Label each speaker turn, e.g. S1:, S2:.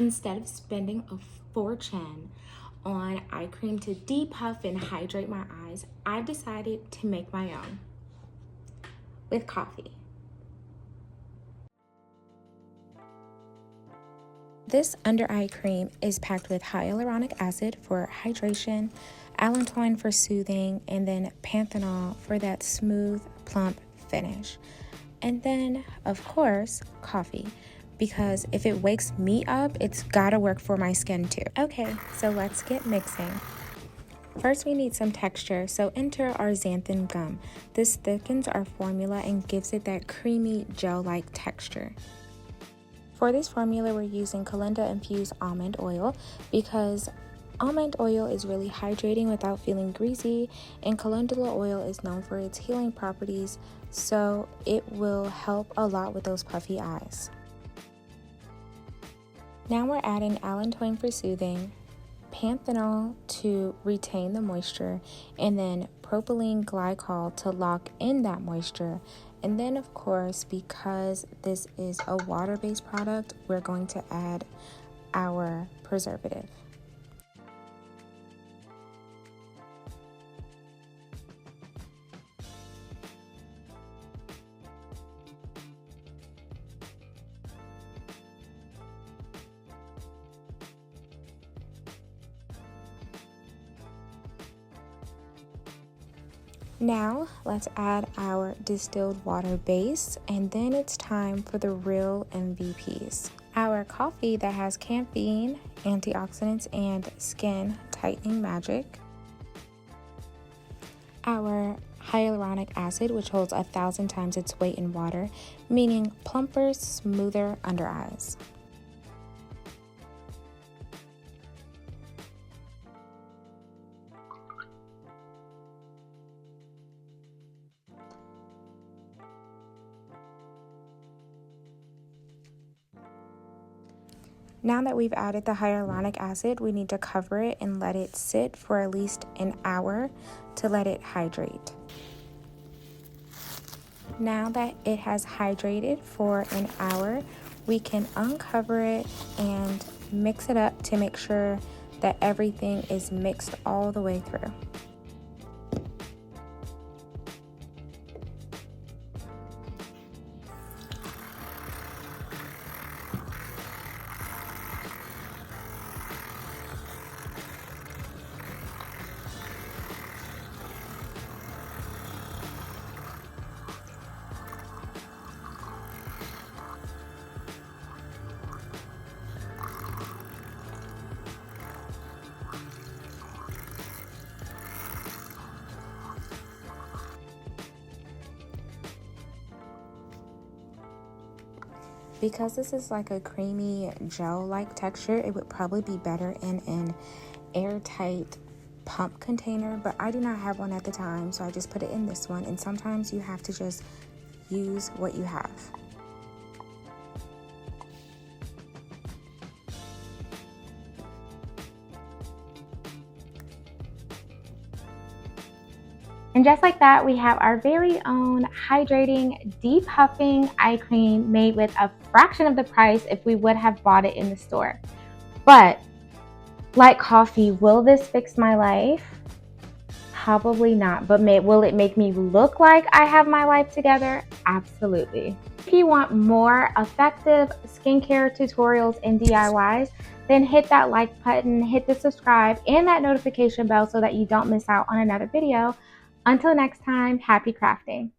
S1: Instead of spending a fortune on eye cream to depuff and hydrate my eyes, I've decided to make my own with coffee. This under eye cream is packed with hyaluronic acid for hydration, Allantoin for soothing, and then Panthenol for that smooth, plump finish. And then, of course, coffee, because if it wakes me up, it's gotta work for my skin too. Okay, so let's get mixing. First, we need some texture, so enter our Xanthan Gum. This thickens our formula and gives it that creamy gel-like texture. For this formula, we're using Calendula Infused Almond Oil because almond oil is really hydrating without feeling greasy, and Calendula oil is known for its healing properties, so it will help a lot with those puffy eyes. Now we're adding Allantoin for soothing, Panthenol to retain the moisture, and then propylene glycol to lock in that moisture. And then, of course, because this is a water-based product, we're going to add our preservative. Now let's add our distilled water base, and then it's time for the real MVPs. Our coffee that has caffeine, antioxidants, and skin tightening magic. Our hyaluronic acid, which holds 1,000 times its weight in water, meaning plumper, smoother under eyes. Now that we've added the hyaluronic acid, we need to cover it and let it sit for at least an hour to let it hydrate. Now that it has hydrated for an hour, we can uncover it and mix it up to make sure that everything is mixed all the way through. Because this is like a creamy gel-like texture, it would probably be better in an airtight pump container, but I do not have one at the time, so I just put it in this one, and sometimes you have to just use what you have. And just like that, we have our very own hydrating, depuffing eye cream made with a fraction of the price if we would have bought it in the store. But like coffee, will this fix my life? Probably not, but will it make me look like I have my life together? Absolutely. If you want more effective skincare tutorials and DIYs, then hit that like button, hit the subscribe, and that notification bell so that you don't miss out on another video. Until next time, happy crafting.